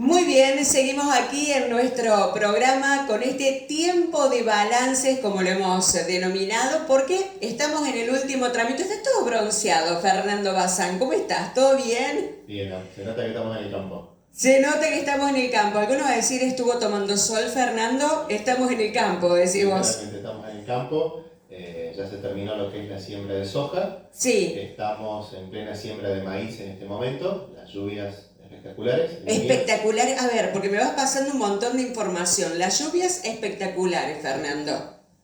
Muy bien, seguimos aquí en nuestro programa con este tiempo de balances, como lo hemos denominado, porque estamos en el último trámite. Estás todo bronceado, Fernando Bazán. ¿Cómo estás? ¿Todo bien? Bien, se nota que estamos en el campo. Se nota que estamos en el campo. Algunos van a decir estuvo tomando sol, Fernando. Estamos en el campo, decimos. Literalmente estamos en el campo, ya se terminó lo que es la siembra de soja, Sí, estamos en plena siembra de maíz en este momento, las lluvias espectaculares, el niño, espectacular. A ver, porque me vas pasando un montón de información. Las lluvias espectaculares, Fernando.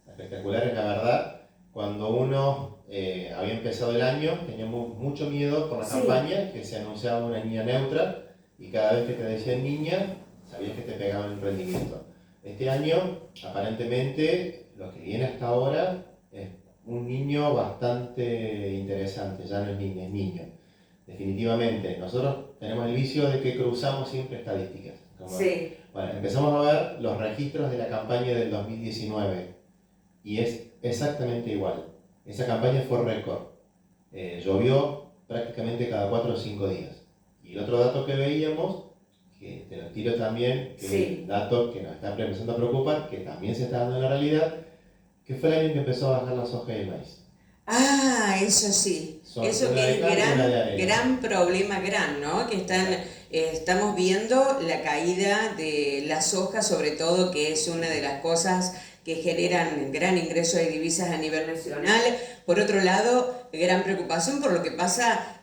espectaculares la verdad. Cuando uno había empezado el año teníamos mucho miedo por la Sí. campaña, que se anunciaba una niña neutra y cada vez que te decían niña, sabías que te pegaban el rendimiento. Este año, aparentemente, lo que viene hasta ahora es un niño bastante interesante, ya no es niña, es niño. Definitivamente, nosotros tenemos el vicio de que cruzamos siempre estadísticas. Sí. Bueno, empezamos a ver los registros de la campaña del 2019 y es exactamente igual. Esa campaña fue récord. Llovió prácticamente cada 4 o 5 días. Y el otro dato que veíamos, que te lo tiro también, que es Sí. el dato que nos está empezando a preocupar, que también se está dando en la realidad, que fue el año que empezó a bajar la soja y el maíz. Ah, eso sí, Son eso una que de es cal y una de arena. gran problema, ¿no? Que Exacto. estamos viendo la caída de la soja, sobre todo, que es una de las cosas que generan gran ingreso de divisas a nivel nacional. Por otro lado, gran preocupación por lo que pasa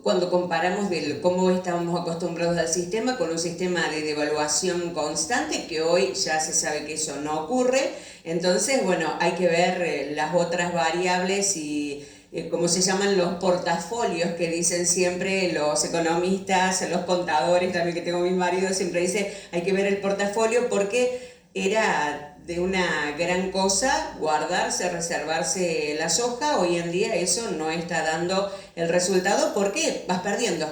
cuando comparamos cómo estábamos acostumbrados al sistema con un sistema de devaluación constante, que hoy ya se sabe que eso no ocurre. Entonces, bueno, hay que ver las otras variables y cómo se llaman los portafolios que dicen siempre los economistas, los contadores, también que tengo mi marido, siempre dice hay que ver el portafolio porque era de una gran cosa guardarse, reservarse la soja. Hoy en día eso no está dando el resultado porque vas perdiendo,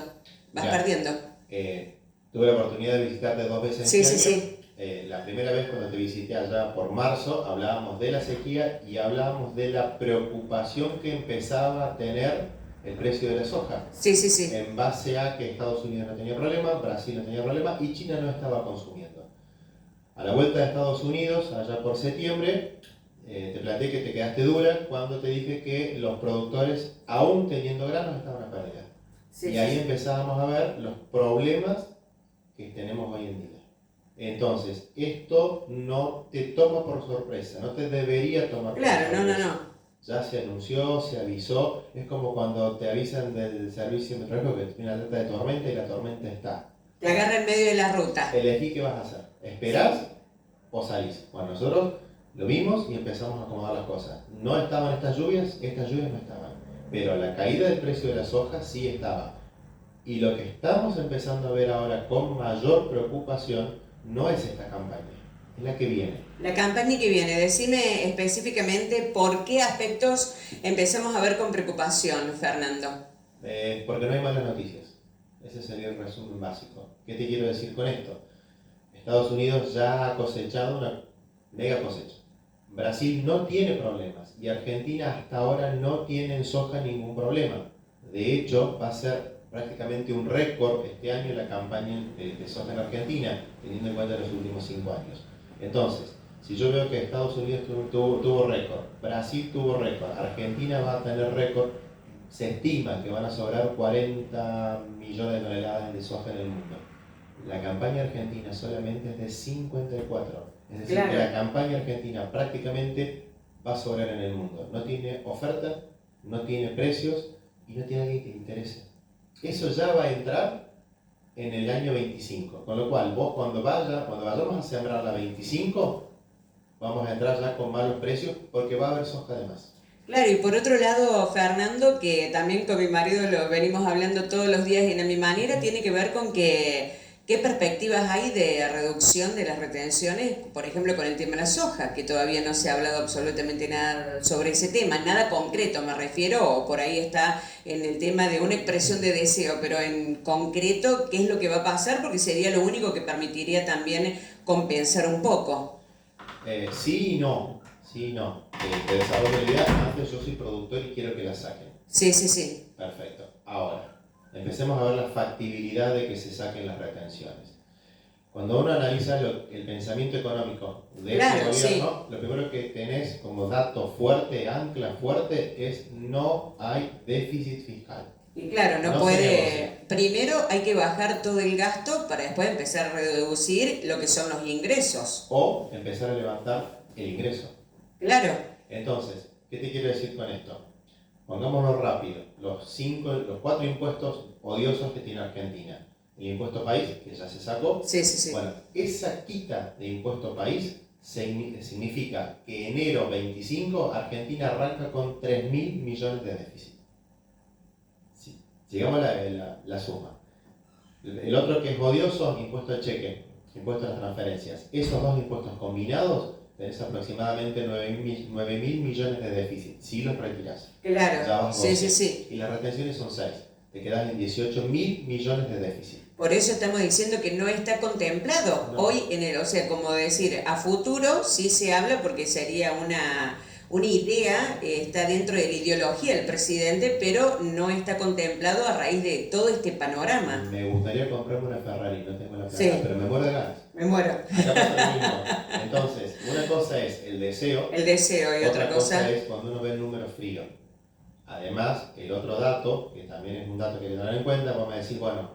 vas Mira, perdiendo. tuve la oportunidad de visitarte 2 veces Sí, este sí, año. sí. La primera vez cuando te visité allá por marzo, hablábamos de la sequía y hablábamos de la preocupación que empezaba a tener el precio de la soja. Sí, sí, sí. En base a que Estados Unidos no tenía problema, Brasil no tenía problema y China no estaba consumiendo. A la vuelta de Estados Unidos, allá por septiembre, te planteé que te quedaste dura cuando te dije que los productores, aún teniendo granos, estaban a pérdida. Sí, Y sí, ahí sí. empezamos a ver los problemas que tenemos hoy en día. Entonces, esto no te toma por sorpresa, no te debería tomar por Claro, no, no, sorpresa. no. Ya se anunció, se avisó, es como cuando te avisan del servicio meteorológico que tiene una alerta de tormenta y la tormenta está. Te agarra en medio de la ruta. Elegí qué vas a hacer, ¿esperás o salís? Bueno, nosotros lo vimos y empezamos a acomodar las cosas. No estaban estas lluvias no estaban, pero la caída del precio de la soja sí estaba. Y lo que estamos empezando a ver ahora con mayor preocupación no es esta campaña, es la que viene. La campaña que viene, decime específicamente por qué aspectos empezamos a ver con preocupación, Fernando. Porque no hay malas noticias. Ese sería el resumen básico. ¿Qué te quiero decir con esto? Estados Unidos ya ha cosechado una mega cosecha. Brasil no tiene problemas y Argentina hasta ahora no tiene en soja ningún problema. De hecho, va a ser prácticamente un récord este año la campaña de soja en Argentina, teniendo en cuenta los últimos 5 años. Entonces, si yo veo que Estados Unidos tuvo récord, Brasil tuvo récord, Argentina va a tener récord, se estima que van a sobrar 40 millones de toneladas de soja en el mundo. La campaña argentina solamente es de 54. Es decir, Claro. que la campaña argentina prácticamente va a sobrar en el mundo. No tiene oferta, no tiene precios y no tiene alguien que le interese. Eso ya va a entrar en el año 25. Con lo cual, vos cuando vayamos a sembrar la 25, vamos a entrar ya con malos precios porque va a haber soja de más. Claro, y por otro lado, Fernando, que también con mi marido lo venimos hablando todos los días y de mi manera, tiene que ver con que qué perspectivas hay de reducción de las retenciones, por ejemplo, con el tema de la soja, que todavía no se ha hablado absolutamente nada sobre ese tema, nada concreto me refiero, o por ahí está en el tema de una expresión de deseo, pero en concreto, ¿qué es lo que va a pasar? Porque sería lo único que permitiría también compensar un poco. Sí y no. Sí y no. Te desarrollo la idea. Antes yo soy productor y quiero que la saquen. Sí, sí, sí. Perfecto. Ahora, empecemos a ver la factibilidad de que se saquen las retenciones. Cuando uno analiza el pensamiento económico de Claro, ese sí. gobierno, lo primero que tenés como dato fuerte, ancla fuerte, es no hay déficit fiscal. Y claro, no No se puede. negocia. Primero hay que bajar todo el gasto para después empezar a reducir lo que son los ingresos. O empezar a levantar el ingreso. Claro, Entonces, ¿qué te quiero decir con esto? Pongámoslo rápido. Los 4 impuestos odiosos que tiene Argentina. El impuesto país, que ya se sacó. sí, sí, sí. Bueno, esa quita de impuesto país significa que enero 25 Argentina arranca con 3.000 millones de déficit. Sí. Llegamos a la suma. El otro que es odioso, impuesto al cheque, impuesto a las transferencias. Esos dos impuestos combinados tenés aproximadamente 9.000 millones de déficit. Si los retirás. Claro, Ya vas sí, 12. sí, sí. Y las retenciones son 6. Te quedas en 18.000 millones de déficit. Por eso estamos diciendo que no está contemplado No. hoy en el, o sea, como decir, a futuro sí se habla porque sería una idea, está dentro de la ideología del presidente, pero no está contemplado a raíz de todo este panorama. Me gustaría comprarme una Ferrari, no tengo la plata, Sí. pero me muero de ganas. Me muero. Acá pasa lo mismo. Entonces, una cosa es el deseo, El deseo y otra cosa. es cuando uno ve el número frío. Además, el otro dato, que también es un dato que hay que tener en cuenta, vamos a decir, bueno,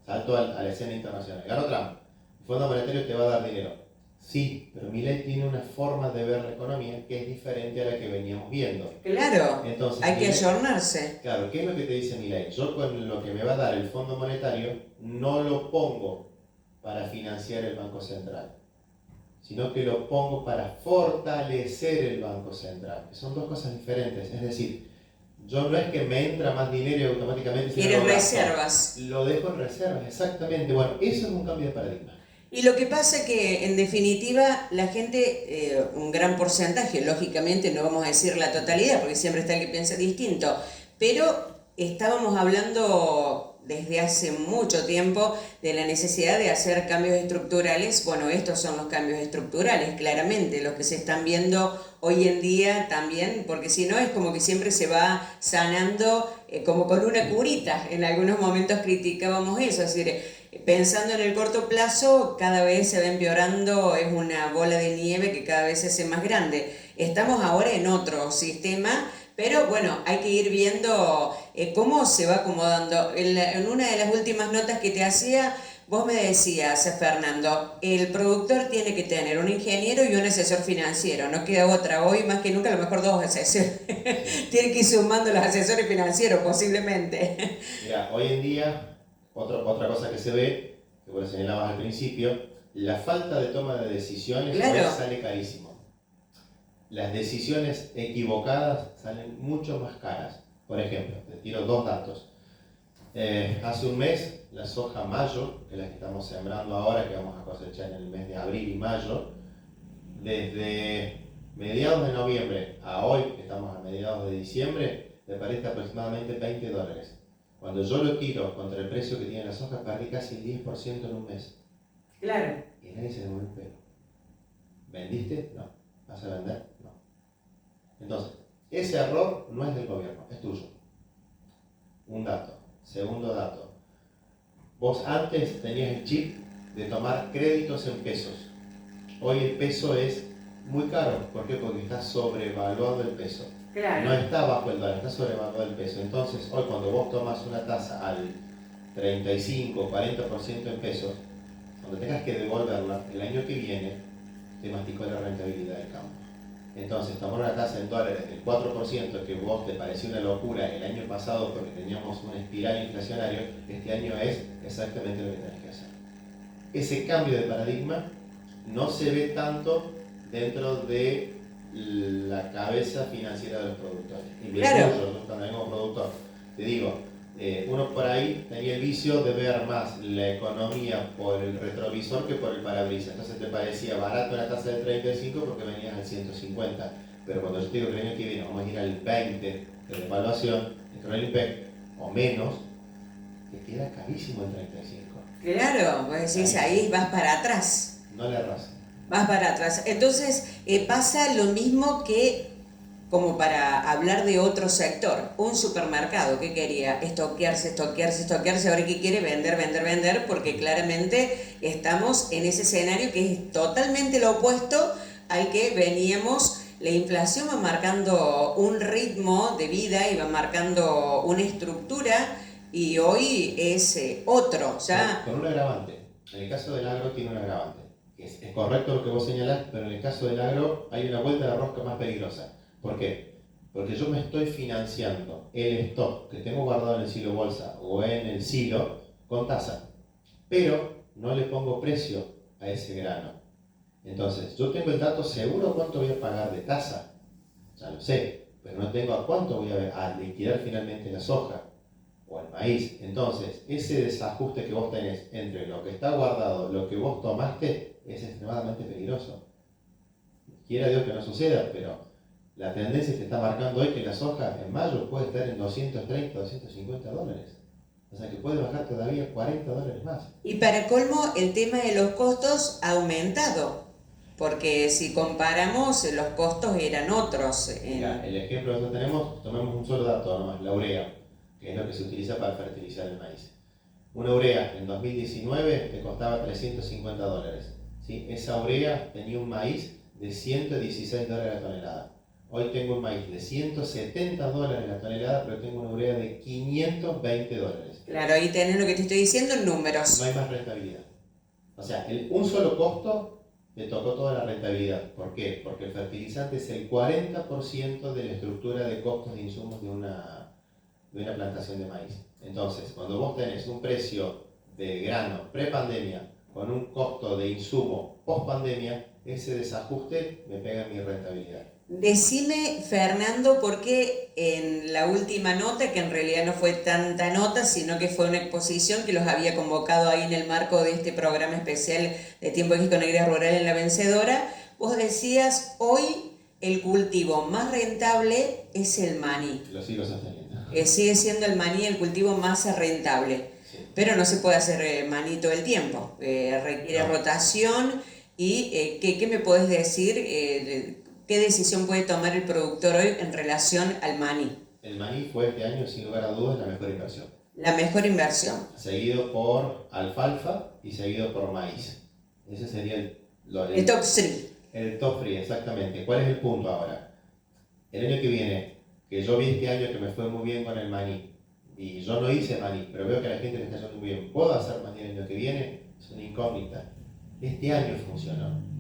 salto a la escena internacional. Ganó Trump, el Fondo Monetario te va a dar dinero. Sí, pero Milei tiene una forma de ver la economía que es diferente a la que veníamos viendo. Claro, Entonces, hay que Milei, ayornarse. claro, ¿qué es lo que te dice Milei? Yo con lo que me va a dar el Fondo Monetario no lo pongo para financiar el Banco Central, sino que lo pongo para fortalecer el Banco Central, que son dos cosas diferentes. Es decir, yo no es que me entra más dinero y automáticamente... Quieres reservas. Lo dejo en reservas, exactamente. Bueno, eso es un cambio de paradigma. Y lo que pasa es que, en definitiva, la gente, un gran porcentaje, lógicamente no vamos a decir la totalidad, porque siempre está el que piensa distinto, pero estábamos hablando desde hace mucho tiempo de la necesidad de hacer cambios estructurales. Bueno, estos son los cambios estructurales, claramente, los que se están viendo hoy en día también, porque si no es como que siempre se va sanando como con una curita. En algunos momentos criticábamos eso, es decir, pensando en el corto plazo, cada vez se va empeorando, es una bola de nieve que cada vez se hace más grande. Estamos ahora en otro sistema, pero bueno, hay que ir viendo cómo se va acomodando. En una de las últimas notas que te hacía, vos me decías, Fernando, el productor tiene que tener un ingeniero y un asesor financiero, no queda otra. Hoy más que nunca a lo mejor dos asesores. Tienen que ir sumando los asesores financieros posiblemente. Mira, hoy en día... Otra cosa que se ve, que vos señalabas al principio, la falta de toma de decisiones Claro. sale carísimo. Las decisiones equivocadas salen mucho más caras. Por ejemplo, te tiro dos datos. Hace un mes, la soja mayo, que es la que estamos sembrando ahora, que vamos a cosechar en el mes de abril y mayo, desde mediados de noviembre a hoy, que estamos a mediados de diciembre, le parece aproximadamente $20. Cuando yo lo tiro contra el precio que tiene la soja, perdí casi el 10% en un mes. Claro. Y nadie se le mueve el pelo. ¿Vendiste? No. ¿Vas a vender? No. Entonces, ese error no es del gobierno, es tuyo. Un dato. Segundo dato. Vos antes tenías el chip de tomar créditos en pesos. Hoy el peso es muy caro. ¿Por qué? Porque está sobrevaluado el peso. Claro. No está bajo el dólar, está sobrevaluado el peso. Entonces, hoy cuando vos tomas una tasa al 35 40% en pesos, cuando tengas que devolverla, el año que viene, te masticó la rentabilidad del campo. Entonces, tomar una tasa en dólares del 4%, que vos te pareció una locura el año pasado porque teníamos una espiral inflacionaria, este año es exactamente lo que tenés que hacer. Ese cambio de paradigma no se ve tanto dentro de la cabeza financiera de los productores. Y Claro. yo también como productor, te digo, uno por ahí tenía el vicio de ver más la economía por el retrovisor que por el parabrisas. Entonces te parecía barato una tasa del 35 porque venías al 150. Pero cuando yo te digo que el año que viene vamos a ir al 20 de devaluación, el IPEC, o menos, te queda carísimo el 35. Claro, vos decís, ahí vas para atrás. No le erras. Vas para atrás. Entonces pasa lo mismo que como para hablar de otro sector. Un supermercado que quería estoquearse, ahora que quiere vender, porque claramente estamos en ese escenario que es totalmente lo opuesto al que veníamos. La inflación va marcando un ritmo de vida y va marcando una estructura, y hoy es otro, ya. Con un agravante. En el caso del agro tiene un agravante. Es correcto lo que vos señalás, pero en el caso del agro hay una vuelta de rosca más peligrosa. ¿Por qué? Porque yo me estoy financiando el stock que tengo guardado en el silo bolsa o en el silo con tasa, pero no le pongo precio a ese grano. Entonces, yo tengo el dato seguro de cuánto voy a pagar de tasa, ya lo sé, pero no tengo a cuánto voy a liquidar finalmente la soja o el maíz. Entonces, ese desajuste que vos tenés entre lo que está guardado, lo que vos tomaste, es extremadamente peligroso. Quiera Dios que no suceda, pero la tendencia que está marcando hoy que la soja en mayo puede estar en 230, 250 dólares. O sea que puede bajar todavía 40 dólares más. Y para colmo, el tema de los costos ha aumentado, porque si comparamos, los costos eran otros. Mira, el ejemplo que nosotros tenemos, tomemos un solo dato nomás, la urea, que es lo que se utiliza para fertilizar el maíz. Una urea en 2019 te costaba 350 dólares. ¿Sí? Esa urea tenía un maíz de 116 dólares la tonelada. Hoy tengo un maíz de 170 dólares la tonelada, pero tengo una urea de 520 dólares. Claro, ahí tenés lo que te estoy diciendo en números. No hay más rentabilidad. O sea, un solo costo le tocó toda la rentabilidad. ¿Por qué? Porque el fertilizante es el 40% de la estructura de costos de insumos de una plantación de maíz. Entonces, cuando vos tenés un precio de grano pre-pandemia con un costo de insumo post-pandemia, ese desajuste me pega en mi rentabilidad. Decime, Fernando, por qué en la última nota, que en realidad no fue tanta nota, sino que fue una exposición que los había convocado ahí en el marco de este programa especial de Tiempo X con Alegría Rural en La Vencedora, vos decías, hoy el cultivo más rentable es el maní. Lo sigo sosteniendo. Sigue siendo el maní el cultivo más rentable, sí. Pero no se puede hacer maní todo el tiempo, requiere rotación. ¿Y qué me podés decir? ¿Qué decisión puede tomar el productor hoy en relación al maní? El maní fue este año, sin lugar a dudas, la mejor inversión. La mejor inversión. Seguido por alfalfa y seguido por maíz. Ese sería el top 3. El top 3, exactamente. ¿Cuál es el punto ahora? El año que viene, que yo vi este año que me fue muy bien con el maní, y yo no hice maní, pero veo que a la gente le está yendo muy bien. ¿Puedo hacer maní el año que viene? Es una incógnita. Este año funcionó.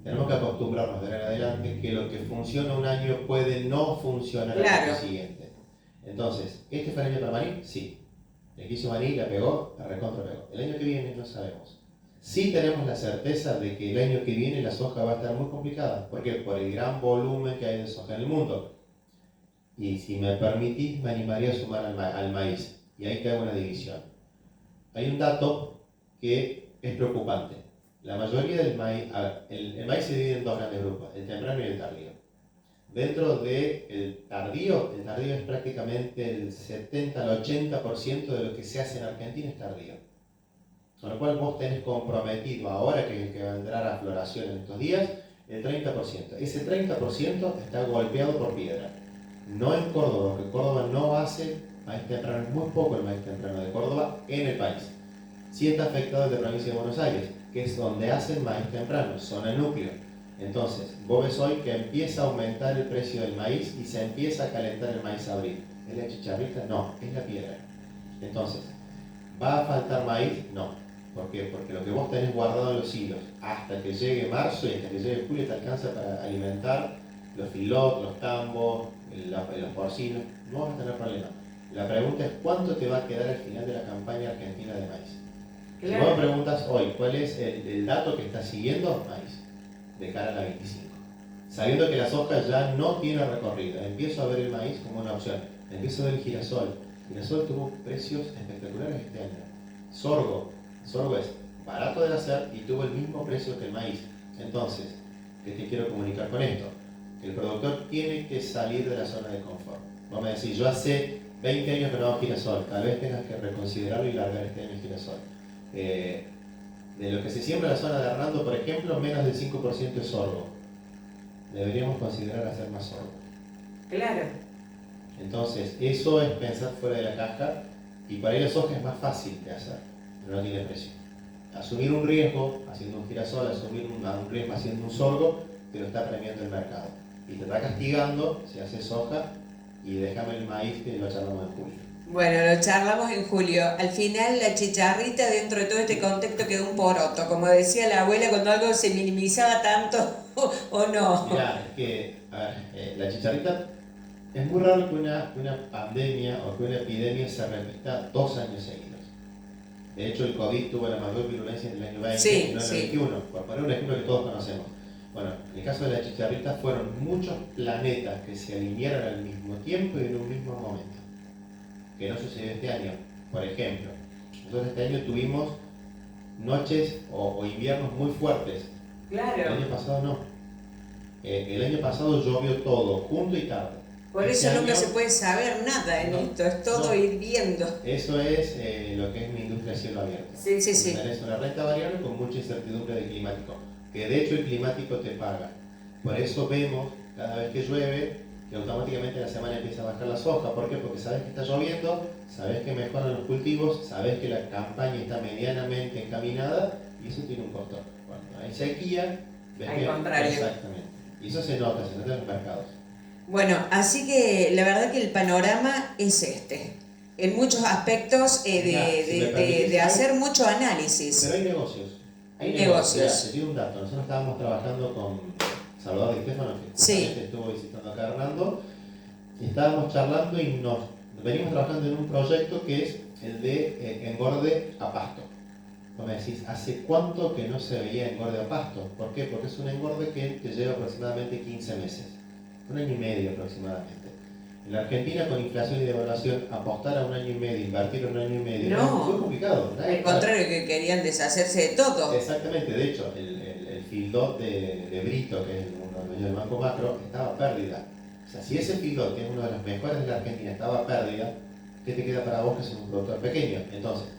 Tenemos que acostumbrarnos de ahora en adelante que lo que funciona un año puede no funcionar al año siguiente. Entonces, ¿este fue el año para maní? Sí. El que hizo maní la pegó, la recontra pegó. El año que viene no sabemos. Sí tenemos la certeza de que el año que viene la soja va a estar muy complicada. ¿Por qué? Por el gran volumen que hay de soja en el mundo. Y si me permitís, me animaría a sumar al maíz. Y ahí te hago una división. Hay un dato que es preocupante. La mayoría del maíz, el maíz se divide en dos grandes grupos, el temprano y el tardío. Dentro del tardío, el tardío es prácticamente el 70 al 80% de lo que se hace en Argentina es tardío. Con lo cual vos tenés comprometido ahora, que es el que va a entrar a floración en estos días, el 30%. Ese 30% está golpeado por piedra. No en Córdoba, porque Córdoba no hace maíz temprano, es muy poco el maíz temprano de Córdoba en el país. Sí está afectado el de la provincia de Buenos Aires, que es donde hacen maíz temprano, zona núcleo. Entonces, vos ves hoy que empieza a aumentar el precio del maíz y se empieza a calentar el maíz abril. ¿Es la chicharrita? No, es la piedra. Entonces, ¿va a faltar maíz? No. ¿Por qué? Porque lo que vos tenés guardado en los hilos hasta que llegue marzo y hasta que llegue julio te alcanza para alimentar los filots, los tambos, los porcinos. No vas a tener problema. La pregunta es ¿cuánto te va a quedar al final de la campaña argentina de maíz? Claro. Si vos me preguntas hoy cuál es el dato que está siguiendo, maíz, de cara a la 25. Sabiendo que la soja ya no tiene recorrido, empiezo a ver el maíz como una opción. Empiezo a ver el girasol. El girasol tuvo precios espectaculares este año. Sorgo es barato de hacer y tuvo el mismo precio que el maíz. Entonces, ¿qué te quiero comunicar con esto? Que el productor tiene que salir de la zona de confort. Vamos a decir, yo hace 20 años que no hago girasol, tal vez tengas que reconsiderarlo y largar este año el girasol. De lo que se siembra en la zona de Hernando, por ejemplo, menos del 5% es sorgo. Deberíamos considerar hacer más sorgo. Claro. Entonces, eso es pensar fuera de la caja, y para ahí la soja es más fácil de hacer, pero no tiene precio. Asumir un riesgo haciendo un girasol, asumir un riesgo haciendo un sorgo, te lo está premiando el mercado. Y te está castigando si haces soja, y déjame el maíz que lo charlamos en julio. Bueno, lo charlamos en julio. Al final, la chicharrita dentro de todo este contexto quedó un poroto. Como decía la abuela, cuando algo se minimizaba tanto, o no. Mirá, es que, a ver, la chicharrita, es muy raro que una pandemia o que una epidemia se repita 2 años seguidos. De hecho, el COVID tuvo la mayor virulencia en el año 20 Sí, y no en el sí. 21, por poner un ejemplo que todos conocemos. Bueno, en el caso de la chicharrita fueron muchos planetas que se alinearon al mismo tiempo y en un mismo momento, que no sucedió este año. Por ejemplo, nosotros este año tuvimos noches o inviernos muy fuertes. Claro. El año pasado no. El año pasado llovió todo, junto y tarde. Por eso nunca se puede saber nada en esto, es todo ir viendo. Eso es lo que es mi industria a cielo abierto. Sí, sí, sí. Tenés una renta variable con mucha incertidumbre de climático, que de hecho el climático te paga. Por eso vemos, cada vez que llueve, que automáticamente la semana empieza a bajar la soja. ¿Por qué? Porque sabes que está lloviendo, sabes que mejoran los cultivos, sabes que la campaña está medianamente encaminada, y eso tiene un costo. Cuando hay sequía, ves al contrario. Exactamente. Y eso se nota en los mercados. Bueno, así que la verdad que el panorama es este. En muchos aspectos de hacer mucho análisis. Pero hay negocios. Hay negocios. Te tiro un dato. Nosotros estábamos trabajando con Salvador Di Stefano, que estuvo visitando acá a Hernando, y estábamos charlando y nos venimos trabajando en un proyecto que es el de engorde a pasto. Vos me decís, ¿hace cuánto que no se veía engorde a pasto? ¿Por qué? Porque es un engorde que lleva aproximadamente 15 meses. 1 año y medio aproximadamente. En la Argentina, con inflación y devaluación, apostar a 1 año y medio, invertir 1 año y medio, no, es muy complicado. Al contrario, que querían deshacerse de todo. Exactamente, de hecho, el fildot de Brito, que es uno de los dueños del Banco Macro, estaba a pérdida. O sea, si ese fildot, que es uno de los mejores de la Argentina, estaba a pérdida, ¿qué te queda para vos que sos un productor pequeño? Entonces,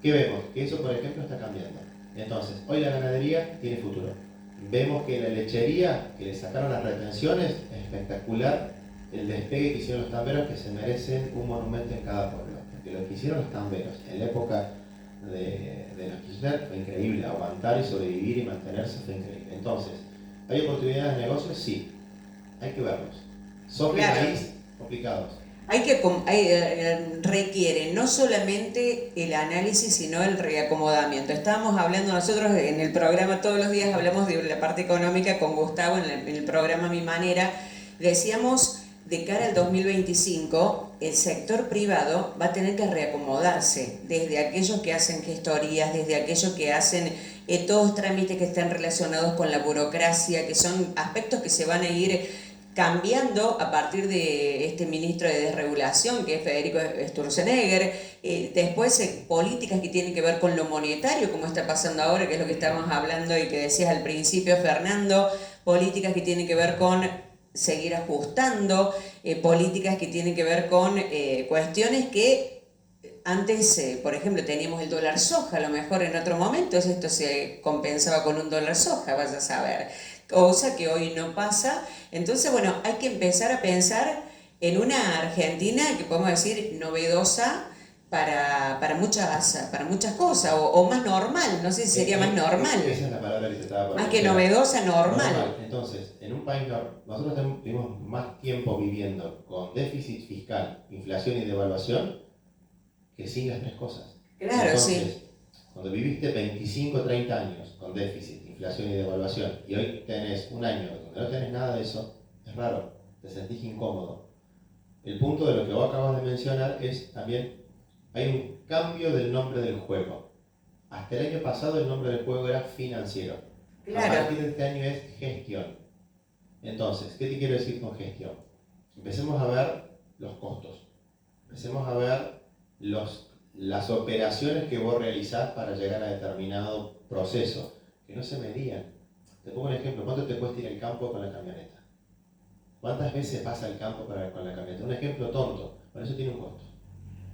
¿qué vemos? Que eso, por ejemplo, está cambiando. Entonces, hoy la ganadería tiene futuro. Vemos que la lechería, que le sacaron las retenciones, es espectacular el despegue que hicieron los tamberos, que se merecen un monumento en cada pueblo. Porque lo que hicieron los tamberos en la época de los Kirchner fue increíble. Aguantar y sobrevivir y mantenerse fue increíble. Entonces, ¿hay oportunidades de negocio? Sí. Hay que verlos. Soja y maíz, complicados. Requiere no solamente el análisis, sino el reacomodamiento. Estábamos hablando nosotros en el programa, todos los días hablamos de la parte económica con Gustavo en el programa Mi Manera. Decíamos, de cara al 2025, el sector privado va a tener que reacomodarse, desde aquellos que hacen gestorías, desde aquellos que hacen todos trámites que están relacionados con la burocracia, que son aspectos que se van a ir cambiando a partir de este ministro de desregulación, que es Federico Sturzenegger. Después políticas que tienen que ver con lo monetario, como está pasando ahora, que es lo que estamos hablando y que decías al principio, Fernando. Políticas que tienen que ver con seguir ajustando, políticas que tienen que ver con cuestiones que antes, por ejemplo, teníamos el dólar soja, a lo mejor en otro momento esto se compensaba con un dólar soja, vaya a saber, cosa que hoy no pasa. Entonces, bueno, hay que empezar a pensar en una Argentina que podemos decir novedosa para muchas cosas, o más normal, no sé si sería más normal. Esa es la palabra que te estaba más que novedosa, normal. Entonces, en un país nosotros tuvimos más tiempo viviendo con déficit fiscal, inflación y devaluación que sin las 3 cosas. Claro, entonces, sí. Cuando viviste 25 o 30 años con déficit, inflación y devaluación, y hoy tenés un año donde no tenés nada de eso, es raro, te sentís incómodo. El punto de lo que vos acabas de mencionar es también, hay un cambio del nombre del juego. Hasta el año pasado el nombre del juego era financiero. Claro. A partir de este año es gestión. Entonces, ¿qué te quiero decir con gestión? Empecemos a ver los costos. Empecemos a ver las operaciones que vos realizás para llegar a determinado proceso, que no se medían. Te pongo un ejemplo, ¿cuánto te cuesta ir al campo con la camioneta? ¿Cuántas veces pasa el campo con la camioneta? Un ejemplo tonto, pero eso tiene un costo.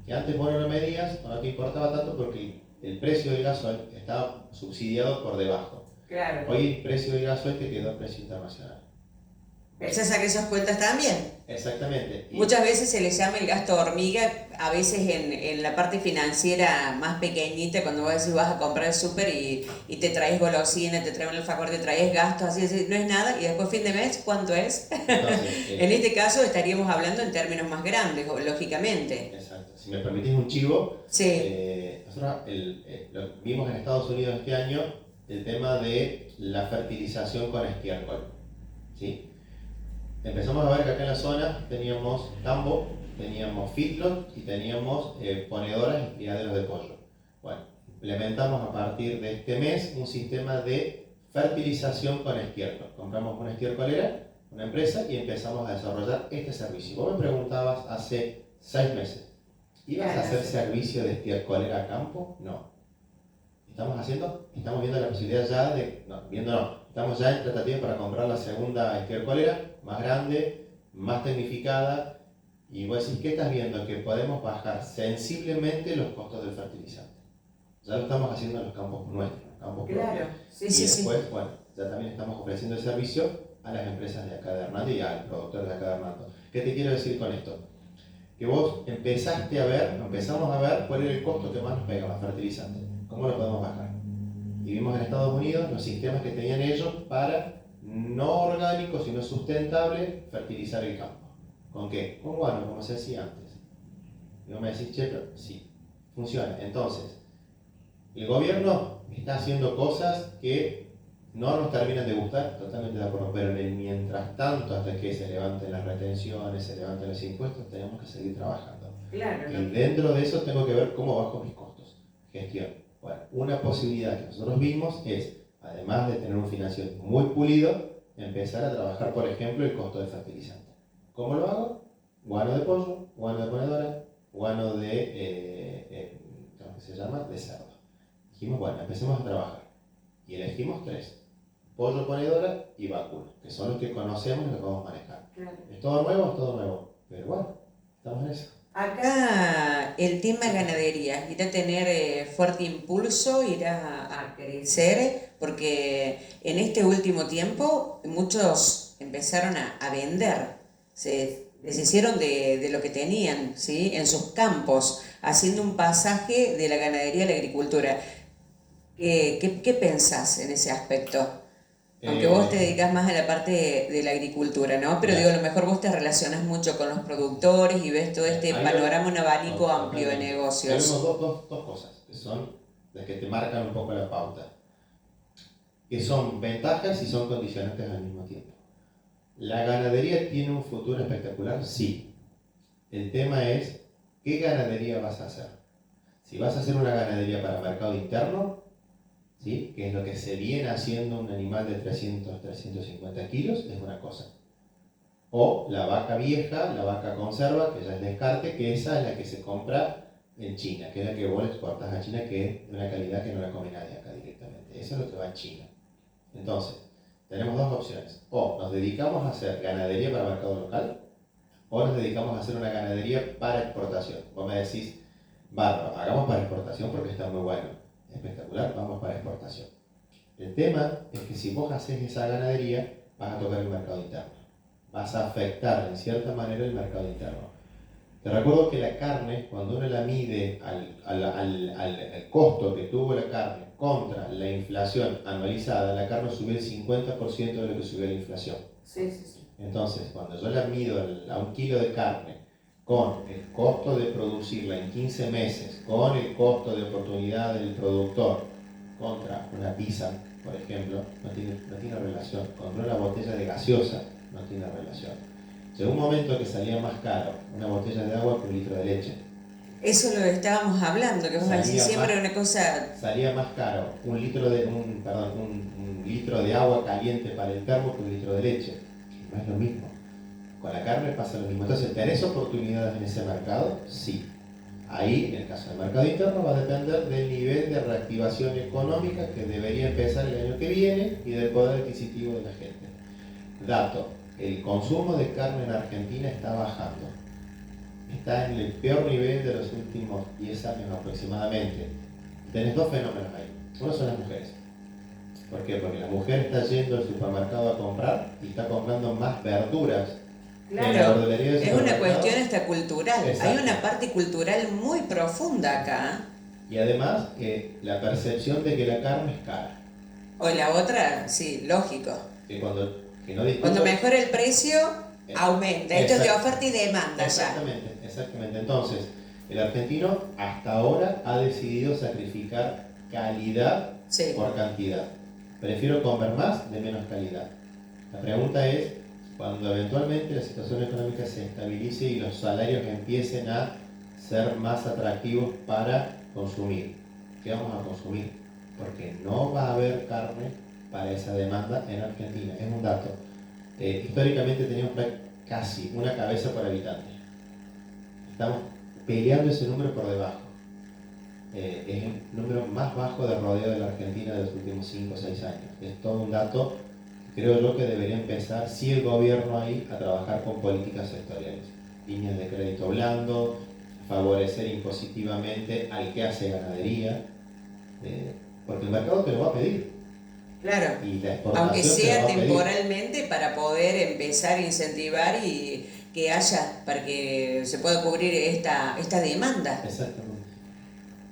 Que antes vos no lo medías, o no te importaba tanto porque el precio del gasoil estaba subsidiado por debajo. Claro. Hoy el precio del gasoil te quedó a precio internacional. Esa saca esas cuentas también. Exactamente. Muchas veces se le llama el gasto hormiga, a veces en la parte financiera más pequeñita, cuando vos decís vas a comprar el súper y te traes golosina, te traes un alfajor, te traes gastos, así, no es nada, y después fin de mes, ¿cuánto es? Entonces, En este caso estaríamos hablando en términos más grandes, lógicamente. exacto. Si me permitís un chivo, Sí, nosotros lo vimos en Estados Unidos este año, el tema de la fertilización con estiércol. ¿Sí? Empezamos a ver que acá en la zona teníamos tambo, teníamos feedlot y teníamos ponedoras y criaderos de pollo. Bueno, implementamos a partir de este mes un sistema de fertilización con estiércol. Compramos una estiércolera, una empresa, y empezamos a desarrollar este servicio. Vos me preguntabas hace 6 meses, ¿ibas a hacer servicio de estiércolera a campo? No. Estamos viendo la posibilidad ya de, estamos ya en tratativa para comprar la segunda estiércolera, más grande, más tecnificada, y vos decís, ¿qué estás viendo? Que podemos bajar sensiblemente los costos del fertilizante. Ya lo estamos haciendo en los campos nuestros, campos propios. sí, Y sí, después, bueno, ya también estamos ofreciendo el servicio a las empresas de acá de Hernando y a los productores de acá de Hernando. ¿Qué te quiero decir con esto? Que vos empezamos a ver cuál era el costo que más nos pegaba, fertilizante. ¿Cómo lo podemos bajar? Y vimos en Estados Unidos los sistemas que tenían ellos para no orgánico, sino sustentable, fertilizar el campo. ¿Con qué? Con guano, como se hacía antes. Y vos me decís, che, pero sí, funciona. Entonces, el gobierno está haciendo cosas que no nos terminan de gustar, totalmente de acuerdo, pero en el mientras tanto, hasta que se levanten las retenciones, se levanten los impuestos, tenemos que seguir trabajando. claro. Y dentro de eso tengo que ver cómo bajo mis costos. Gestión. Bueno, una posibilidad que nosotros vimos es, además de tener un financiamiento muy pulido, empezar a trabajar, por ejemplo, el costo del fertilizante. ¿Cómo lo hago? Guano de pollo, guano de ponedora, guano de, ¿cómo se llama? De cerdo. Dijimos, bueno, empecemos a trabajar. Y elegimos 3. Pollo, ponedora y vacuno, que son los que conocemos y los que vamos a manejar. Claro. ¿Es todo nuevo? Pero bueno, estamos en eso. Acá el tema ganadería irá a tener fuerte impulso, irá a crecer, porque en este último tiempo muchos empezaron a vender, se deshicieron de lo que tenían, ¿sí? En sus campos, haciendo un pasaje de la ganadería a la agricultura. ¿Qué pensás en ese aspecto? Aunque vos te dedicas más a la parte de la agricultura, ¿no? Pero digo, a lo mejor vos te relacionas mucho con los productores y ves todo este panorama, un abanico amplio de negocios. Tenemos dos cosas que son las que te marcan un poco la pauta, que son ventajas y son condicionantes al mismo tiempo. ¿La ganadería tiene un futuro espectacular? Sí. El tema es, ¿qué ganadería vas a hacer? Si vas a hacer una ganadería para mercado interno, ¿sí? Que es lo que se viene haciendo un animal de 300-350 kilos, es una cosa. O la vaca vieja, la vaca conserva, que ya es descarte, que esa es la que se compra en China, que es la que vos exportas a China, que es de una calidad que no la come nadie acá directamente. Eso es lo que va a China. Entonces, tenemos dos opciones. O nos dedicamos a hacer ganadería para mercado local, o nos dedicamos a hacer una ganadería para exportación. Vos me decís, bárbaro, hagamos para exportación porque está muy bueno. Espectacular, vamos para exportación. El tema es que si vos haces esa ganadería, vas a tocar el mercado interno. Vas a afectar en cierta manera el mercado interno. Te recuerdo que la carne, cuando uno la mide al costo que tuvo la carne contra la inflación anualizada, la carne subió el 50% de lo que subió la inflación. Sí. Entonces, cuando yo la mido a 1 kilo de carne con el costo de producirla en 15 meses, con el costo de oportunidad del productor, contra una pizza, por ejemplo, no tiene relación. Contra una botella de gaseosa, no tiene relación. Llegó un momento que salía más caro una botella de agua que un litro de leche. Eso lo estábamos hablando, que vos decís siempre una cosa... Salía más caro un litro de agua caliente para el termo que un litro de leche. No es lo mismo. Con la carne pasa lo mismo. Entonces, ¿tenés oportunidades en ese mercado? Sí. Ahí, en el caso del mercado interno, va a depender del nivel de reactivación económica que debería empezar el año que viene y del poder adquisitivo de la gente. Dato, el consumo de carne en Argentina está bajando. Está en el peor nivel de los últimos 10 años aproximadamente. Tenés dos fenómenos ahí. Uno son las mujeres. ¿Por qué? Porque la mujer está yendo al supermercado a comprar y está comprando más verduras. Claro, es una cuestión hasta cultural. Exacto. Hay una parte cultural muy profunda acá. Y además que la percepción de que la carne es cara. O la otra, sí, lógico. Que no discuto, Cuando mejora el precio, aumenta. Esto es de oferta y demanda exactamente, ya. Exactamente. Entonces, el argentino hasta ahora ha decidido sacrificar calidad por cantidad. Prefiero comer más de menos calidad. La pregunta es, cuando eventualmente la situación económica se estabilice y los salarios empiecen a ser más atractivos para consumir, ¿qué vamos a consumir? Porque no va a haber carne para esa demanda en Argentina. Es un dato. Históricamente teníamos casi una cabeza por habitante. Estamos peleando ese número por debajo. Es el número más bajo de rodeo de la Argentina de los últimos 5 o 6 años. Es todo un dato, creo yo, que debería empezar, si el gobierno ahí, a trabajar con políticas sectoriales. Líneas de crédito blando, favorecer impositivamente al que hace ganadería, porque el mercado te lo va a pedir. Claro, y la exportación aunque sea temporalmente para poder empezar a incentivar y que haya, para que se pueda cubrir esta demanda. Exactamente.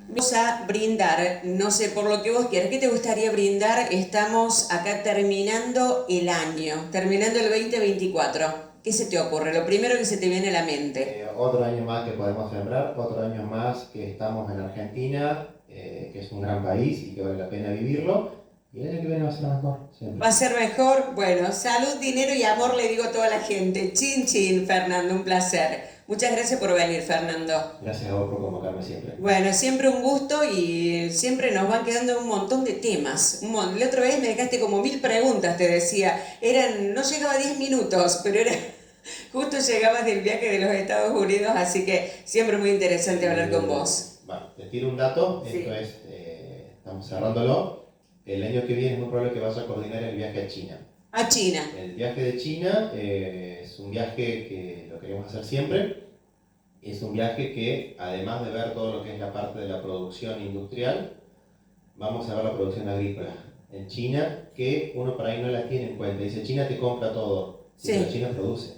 Vamos a brindar, no sé por lo que vos quieras, ¿qué te gustaría brindar? Estamos acá terminando el año, terminando el 2024. ¿Qué se te ocurre? Lo primero que se te viene a la mente. Otro año más que podemos sembrar, otro año más que estamos en Argentina, que es un gran país y que vale la pena vivirlo. Y el año que viene va a ser mejor, siempre. ¿Va a ser mejor? Bueno, salud, dinero y amor le digo a toda la gente. Chin, chin, Fernando, un placer. Muchas gracias por venir, Fernando. Gracias a vos por convocarme siempre. Bueno, siempre un gusto y siempre nos van quedando un montón de temas. La otra vez me dejaste como 1000 preguntas, te decía. No llegaba a 10 minutos, pero justo llegabas del viaje de los Estados Unidos, así que siempre muy interesante hablar con vos. Bueno, te tiro un dato, Sí. esto es, estamos cerrándolo. El año que viene es muy probable que vaya a coordinar el viaje a China. A China. El viaje de China es un viaje que lo queremos hacer siempre. Es un viaje que, además de ver todo lo que es la parte de la producción industrial, vamos a ver la producción agrícola en China, que uno por ahí no la tiene en cuenta. Dice, China te compra todo, Sí. pero China produce.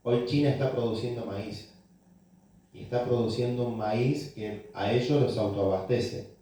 Hoy China está produciendo maíz. Y está produciendo un maíz que a ellos los autoabastece.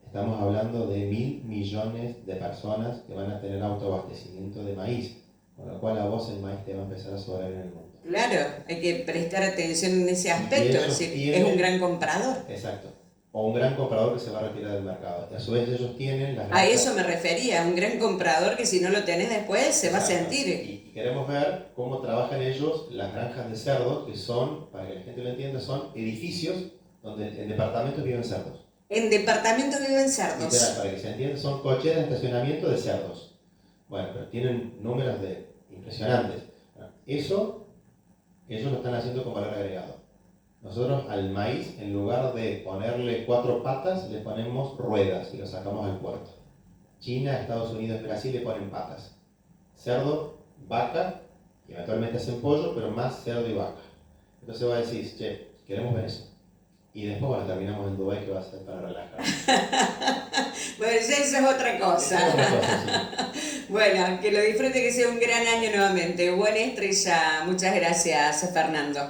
Estamos hablando de 1.000 millones de personas que van a tener autoabastecimiento de maíz, con lo cual a vos el maíz te va a empezar a sobrar en el mundo. Claro, hay que prestar atención en ese aspecto, es decir, es un gran comprador. Exacto, o un gran comprador que se va a retirar del mercado. Y a su vez ellos tienen las... A eso me refería, un gran comprador que si no lo tenés después se va a sentir. Y queremos ver cómo trabajan ellos las granjas de cerdos, que son, para que la gente lo entienda, son edificios donde en departamentos viven cerdos. En departamentos viven cerdos. Literal, para que se entienda, son cocheras de estacionamiento de cerdos. Bueno, pero tienen números impresionantes. Eso ellos lo están haciendo con valor agregado. Nosotros al maíz, en lugar de ponerle 4 patas, le ponemos ruedas y lo sacamos al puerto. China, Estados Unidos, Brasil le ponen patas. Cerdo, vaca, y eventualmente hacen pollo, pero más cerdo y vaca. Entonces va a decir, che, queremos ver eso. Y después, bueno, terminamos en Dubái, que va a ser para relajar. Bueno, eso es otra cosa. Sí. Bueno, que lo disfrute, que sea un gran año nuevamente. Buena estrella. Muchas gracias, Fernando.